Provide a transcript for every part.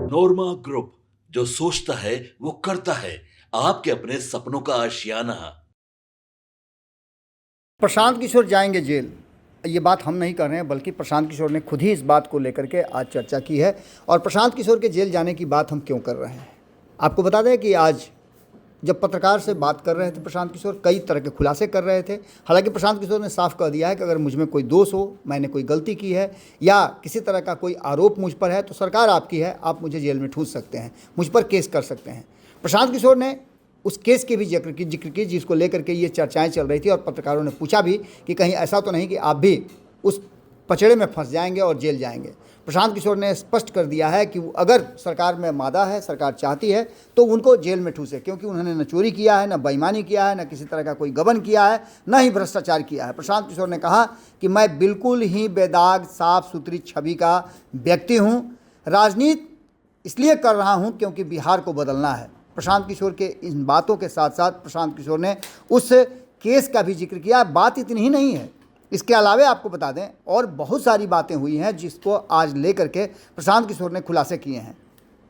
नोरमा group, जो सोचता है वो करता है। आपके अपने सपनों का आशियाना। प्रशांत किशोर जाएंगे जेल, ये बात हम नहीं कर रहे हैं, बल्कि प्रशांत किशोर ने खुद ही इस बात को लेकर के आज चर्चा की है। और प्रशांत किशोर के जेल जाने की बात हम क्यों कर रहे हैं, आपको बता दें कि आज जब पत्रकार से बात कर रहे थे प्रशांत किशोर, कई तरह के खुलासे कर रहे थे। हालांकि प्रशांत किशोर ने साफ कह दिया है कि अगर मुझ में कोई दोष हो, मैंने कोई गलती की है या किसी तरह का कोई आरोप मुझ पर है तो सरकार आपकी है, आप मुझे जेल में ठूस सकते हैं, मुझ पर केस कर सकते हैं। प्रशांत किशोर ने उस केस के भी जिक्र की जिसको लेकर के ये चर्चाएं चल रही थी, और पत्रकारों ने पूछा भी कि कहीं ऐसा तो नहीं कि आप भी उस पचड़े में फंस जाएंगे और जेल जाएंगे। प्रशांत किशोर ने स्पष्ट कर दिया है कि अगर सरकार में मादा है, सरकार चाहती है तो उनको जेल में ठूसे, क्योंकि उन्होंने न चोरी किया है, न बेईमानी किया है, न किसी तरह का कोई गबन किया है, न ही भ्रष्टाचार किया है। प्रशांत किशोर ने कहा कि मैं बिल्कुल ही बेदाग साफ सुथरी छवि का व्यक्ति हूँ, राजनीति इसलिए कर रहा हूँ क्योंकि बिहार को बदलना है। प्रशांत किशोर के इन बातों के साथ साथ प्रशांत किशोर ने उस केस का भी जिक्र किया। बात इतनी ही नहीं है, इसके अलावा आपको बता दें और बहुत सारी बातें हुई हैं जिसको आज लेकर के प्रशांत किशोर ने खुलासे किए हैं।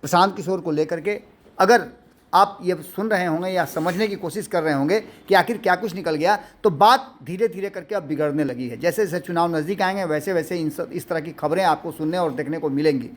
प्रशांत किशोर को लेकर के अगर आप ये सुन रहे होंगे या समझने की कोशिश कर रहे होंगे कि आखिर क्या कुछ निकल गया, तो बात धीरे धीरे करके अब बिगड़ने लगी है। जैसे जैसे चुनाव नज़दीक आएंगे वैसे वैसे इस तरह की खबरें आपको सुनने और देखने को मिलेंगी।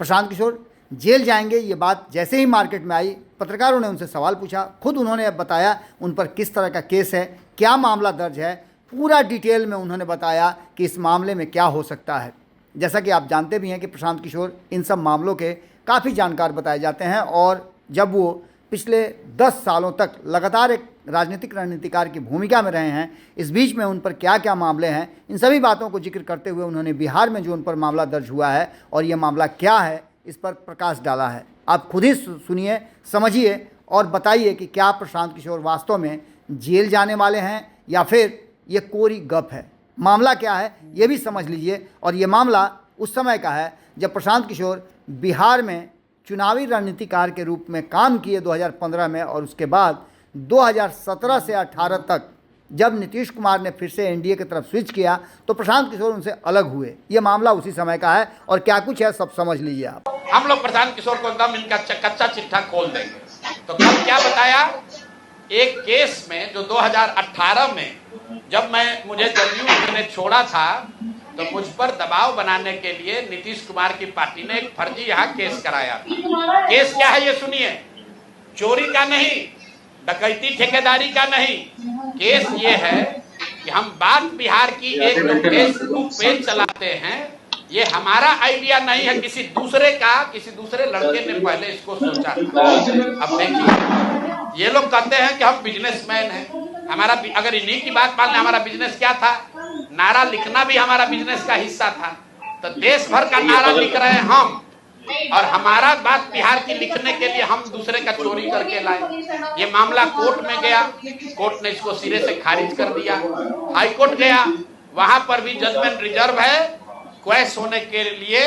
प्रशांत किशोर जेल जाएंगे, ये बात जैसे ही मार्केट में आई, पत्रकारों ने उनसे सवाल पूछा, खुद उन्होंने अब बताया उन पर किस तरह का केस है, क्या मामला दर्ज है, पूरा डिटेल में उन्होंने बताया कि इस मामले में क्या हो सकता है। जैसा कि आप जानते भी हैं कि प्रशांत किशोर इन सब मामलों के काफ़ी जानकार बताए जाते हैं, और जब वो पिछले 10 सालों तक लगातार एक राजनीतिक रणनीतिकार की भूमिका में रहे हैं, इस बीच में उन पर क्या क्या मामले हैं, इन सभी बातों को जिक्र करते हुए उन्होंने बिहार में जो उन पर मामला दर्ज हुआ है और ये मामला क्या है, इस पर प्रकाश डाला है। आप खुद ही सुनिए, समझिए और बताइए कि क्या प्रशांत किशोर वास्तव में जेल जाने वाले हैं या फिर ये कोरी गप है। मामला क्या है ये भी समझ लीजिए। और ये मामला उस समय का है जब प्रशांत किशोर बिहार में चुनावी रणनीतिकार के रूप में काम किए 2015 में, और उसके बाद 2017 से 18 तक जब नीतीश कुमार ने फिर से एनडीए की तरफ स्विच किया तो प्रशांत किशोर उनसे अलग हुए। ये मामला उसी समय का है और क्या कुछ है सब समझ लीजिए आप। हम लोग प्रशांत किशोर को एकदम इनका कच्चा चिट्ठा खोल देंगे। तो कल क्या बताया, एक केस में जो 2018 में जब मुझे जदयू ने छोड़ा था, तो मुझ पर दबाव बनाने के लिए नीतीश कुमार की पार्टी ने एक फर्जी यहाँ केस कराया। केस क्या है ये सुनिए, चोरी का नहीं, डकैती ठेकेदारी का नहीं, केस ये है कि हम बात बिहार की एक जो फेसबुक पेज चलाते हैं, ये हमारा आइडिया नहीं है, किसी दूसरे लड़के ने पहले इसको सोचा था। अब देखिए, ये लोग कहते हैं कि हम बिजनेसमैन हैं, हमारा अगर इन्हीं की बात मान लें, हमारा बिजनेस क्या था, नारा लिखना भी हमारा बिजनेस का हिस्सा था। तो देश भर का नारा लिख रहे हैं हम, और हमारा बात बिहार की लिखने के लिए हम दूसरे का चोरी करके लाए। ये मामला कोर्ट में गया, कोर्ट ने इसको सिरे से खारिज कर दिया। हाई कोर्ट गया, वहां पर भी जजमेंट रिजर्व है, क्वेश होने के लिए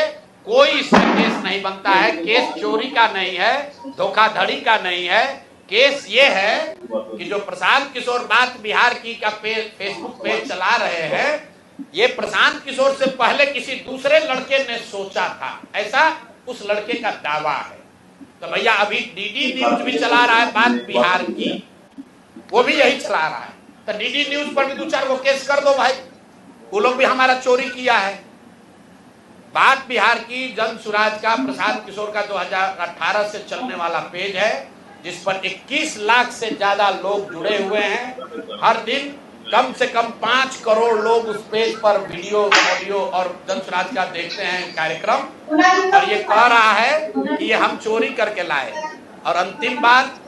कोई इसमें केस नहीं बनता है। केस चोरी का नहीं है, धोखाधड़ी का नहीं है, केस ये है कि जो प्रशांत किशोर बात बिहार की का फेसबुक पेज चला रहे हैं, ये प्रशांत किशोर से पहले किसी दूसरे लड़के ने सोचा था, ऐसा उस लड़के का दावा है। तो भैया अभी डीडी न्यूज भी चला रहा है बात बिहार की, वो भी यही चला रहा है। तो डीडी न्यूज पर भी 2-4 गो केस कर दो भाई, वो लोग भी हमारा चोरी किया है। बात बिहार की जन सुराज का प्रशांत किशोर का 2018 से चलने वाला पेज है, जिस पर 21 लाख से ज्यादा लोग जुड़े हुए हैं। हर दिन कम से कम 5 करोड़ लोग उस पेज पर वीडियो, ऑडियो और जन सुराज का देखते हैं कार्यक्रम, और ये कह रहा है कि ये हम चोरी करके लाए। और अंतिम बात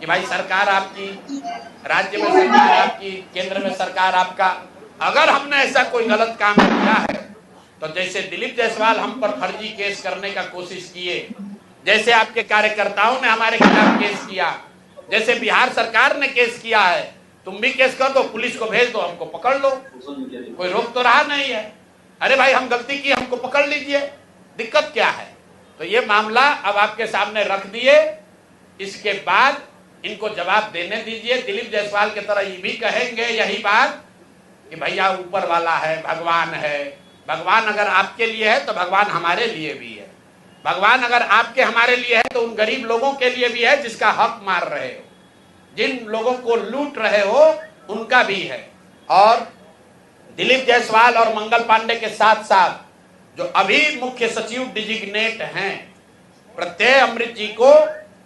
कि भाई सरकार आपकी, राज्य में सरकार आपकी, केंद्र में सरकार आपका, अगर हमने ऐसा कोई गलत काम किया है तो जैसे दिलीप जायसवाल हम पर फर्जी केस करने का कोशिश किए, जैसे आपके कार्यकर्ताओं ने हमारे खिलाफ केस किया, जैसे बिहार सरकार ने केस किया है, तुम भी केस कर दो, पुलिस को भेज दो, हमको पकड़ लो, कोई रोक तो रहा नहीं है। अरे भाई हम गलती की, हमको पकड़ लीजिए, दिक्कत क्या है। तो ये मामला अब आपके सामने रख दिए, इसके बाद इनको जवाब देने दीजिए। दिलीप जायसवाल की तरह ये भी कहेंगे यही बात कि भैया ऊपर वाला है, भगवान है। भगवान अगर आपके लिए है तो भगवान हमारे लिए भी है। भगवान अगर आपके हमारे लिए है तो उन गरीब लोगों के लिए भी है जिसका हक मार रहे हो, जिन लोगों को लूट रहे हो उनका भी है। और दिलीप जायसवाल और मंगल पांडे के साथ साथ जो अभी मुख्य सचिव डिजिग्नेट हैं, प्रत्यय अमृत जी को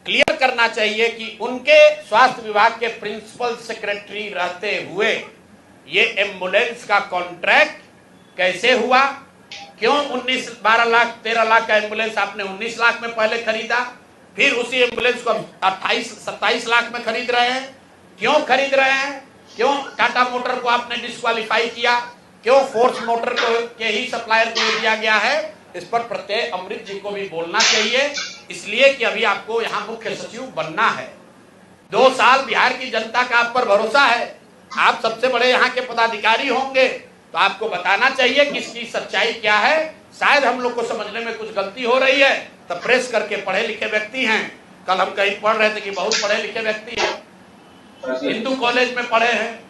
क्लियर करना चाहिए कि उनके स्वास्थ्य विभाग के प्रिंसिपल सेक्रेटरी रहते हुए ये एम्बुलेंस का कॉन्ट्रैक्ट कैसे हुआ, क्यों 12 लाख 13 लाख का एम्बुलेंस आपने 19 लाख में पहले खरीदा, फिर उसी एम्बुलेंस को 27 लाख में खरीद रहे हैं, क्यों खरीद रहे हैं, क्यों टाटा मोटर को आपने डिस्क्वालीफाई किया, क्यों फोर्स मोटर को के ही सप्लायर को दिया गया है, इस पर प्रत्यय अमृत जी को भी बोलना चाहिए। इसलिए कि अभी आपको यहाँ मुख्य सचिव बनना है, 2 साल बिहार की जनता का आप पर भरोसा है, आप सबसे बड़े यहाँ के पदाधिकारी होंगे, तो आपको बताना चाहिए कि इसकी सच्चाई क्या है। शायद हम लोग को समझने में कुछ गलती हो रही है, तो प्रेस करके पढ़े लिखे व्यक्ति हैं, कल हम कहीं पढ़ रहे थे कि बहुत पढ़े लिखे व्यक्ति हैं, हिंदू कॉलेज में पढ़े हैं,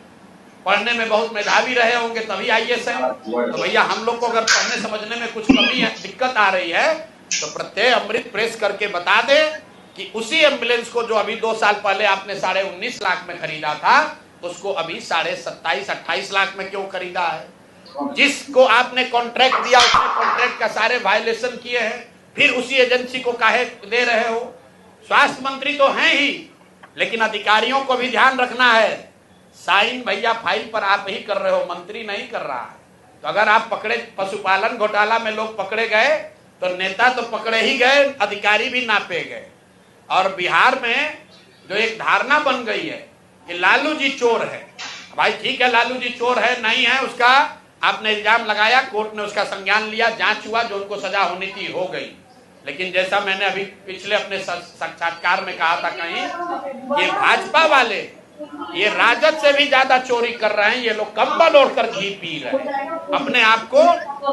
पढ़ने में बहुत मेधावी रहे होंगे तभी IAS है। तो भैया हम लोग को अगर पढ़ने समझने में कुछ कमी है, दिक्कत आ रही है, तो प्रत्यय अमृत प्रेस करके बता दे कि उसी एम्बुलेंस को जो अभी 2 साल पहले आपने 19.5 लाख में खरीदा था, उसको अभी 27-28 लाख में क्यों खरीदा है। जिसको आपने कॉन्ट्रैक्ट दिया उसने कॉन्ट्रैक्ट का सारे वायलेशन किए हैं, फिर उसी एजेंसी को काहे दे रहे हो। स्वास्थ्य मंत्री तो हैं ही, लेकिन अधिकारियों को भी ध्यान रखना है। साइन भैया फाइल पर आप ही कर रहे हो, मंत्री नहीं कर रहा है। तो अगर आप पकड़े, पशुपालन घोटाला में लोग पकड़े गए तो नेता तो पकड़े ही गए, अधिकारी भी नापे गए। और बिहार में जो एक धारणा बन गई है कि लालू जी चोर है, भाई ठीक है लालू जी चोर है नहीं है, उसका आपने इल्जाम लगाया, कोर्ट ने उसका संज्ञान लिया, जांच हुआ, जो उनको सजा होनी थी हो गई। लेकिन जैसा मैंने अभी पिछले अपने साक्षात्कार में कहा था कहीं, ये भाजपा वाले ये राजद से भी ज्यादा चोरी कर रहे हैं। ये लोग कंबल ओढ़कर घी पी रहे हैं, अपने आप को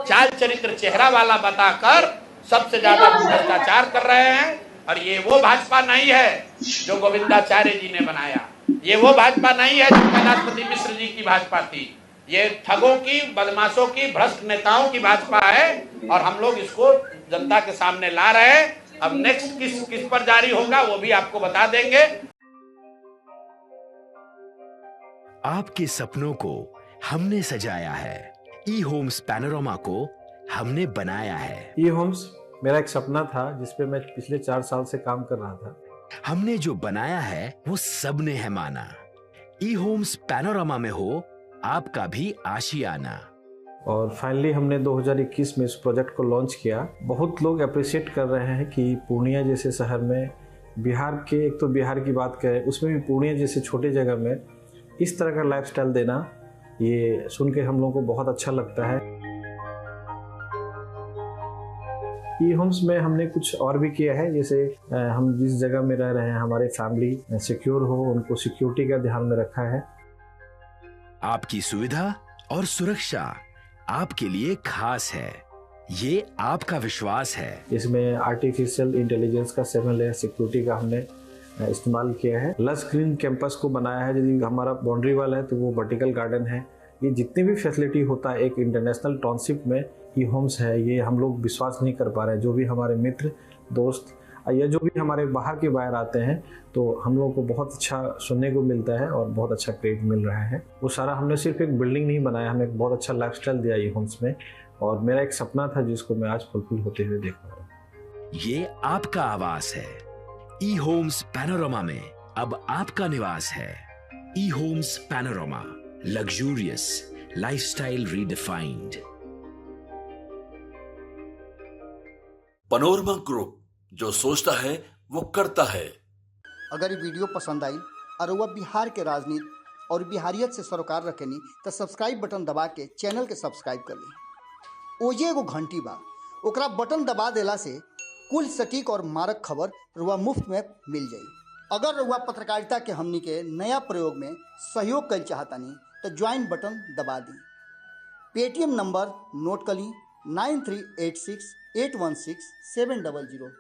चाल चरित्र चेहरा वाला बताकर सबसे ज्यादा भ्रष्टाचार कर रहे हैं। और ये वो भाजपा नहीं है जो गोविंदाचार्य जी ने बनाया, ये वो भाजपा नहीं है जो कैलाशपति मिश्र जी की भाजपा थी। ये ठगों की, बदमाशों की, भ्रष्ट नेताओं की भाजपा है, और हम लोग इसको जनता के सामने ला रहे हैं। अब नेक्स्ट किस पर जारी होगा वो भी आपको बता देंगे। आपके सपनों को हमने सजाया है, ई होम्स पैनोरमा को हमने बनाया है। ई होम्स मेरा एक सपना था जिस पे मैं पिछले 4 साल से काम कर रहा था। हमने जो बनाया है वो सबने है माना। ई होम्स पैनोरमा में हो आपका भी आशियाना। और फाइनली हमने 2021 में इस प्रोजेक्ट को लॉन्च किया। बहुत लोग अप्रिशिएट कर रहे हैं कि पूर्णिया जैसे शहर में, बिहार के, एक तो बिहार की बात करें उसमें भी पूर्णिया जैसे छोटे जगह में इस तरह का लाइफस्टाइल देना, ये सुन के हम लोगों को बहुत अच्छा लगता है। ई होम्स में हमने कुछ और भी किया है, जैसे हम जिस जगह में रह रहे हैं हमारे फैमिली सिक्योर हो, उनको सिक्योरिटी का ध्यान में रखा है। आपकी सुविधा और सुरक्षा आपके लिए खास है, ये आपका विश्वास है। इसमें आर्टिफिशियल इंटेलिजेंस का 7 लेयर सिक्योरिटी का हमने इस्तेमाल किया है। लस ग्रीन कैंपस को बनाया है, यदि हमारा बाउंड्री वाल है तो वो वर्टिकल गार्डन है। ये जितनी भी फैसिलिटी होता है एक इंटरनेशनल टाउनशिप में, ई होम्स है, ये हम लोग विश्वास नहीं कर पा रहे हैं। जो भी हमारे मित्र दोस्त या जो भी हमारे बाहर के बाहर आते हैं तो हम लोगों को बहुत अच्छा सुनने को मिलता है और बहुत अच्छा क्रेडिट मिल रहा है। वो सारा हमने सिर्फ एक बिल्डिंग नहीं बनाया, हमें एक बहुत अच्छा लाइफस्टाइल दिया ई होम्स में, और मेरा एक सपना था जिसको मैं आज फुलफिल होते हुए देख रहा हूँ। ये आपका आवास है। ई होम्स पैनोरमा में अब आपका निवास है। E Homes Panorama, luxurious lifestyle redefined. Panorama group, जो सोचता है वो करता है। अगर ये वीडियो पसंद आई और वह बिहार के राजनीति और बिहारियत से सरोकार रखेनी तो सब्सक्राइब बटन दबा के चैनल के सब्सक्राइब कर ली। ओजे एगो घंटी बा, ओकरा बटन दबा देला से कुल सटीक और मारक खबर रुआ मुफ्त में मिल जाई। अगर रुआ पत्रकारिता के हमनी के नया प्रयोग में सहयोग कर चाहतानी तो ज्वाइन बटन दबा दी। पेटीएम नंबर नोट कर ली 9386816700।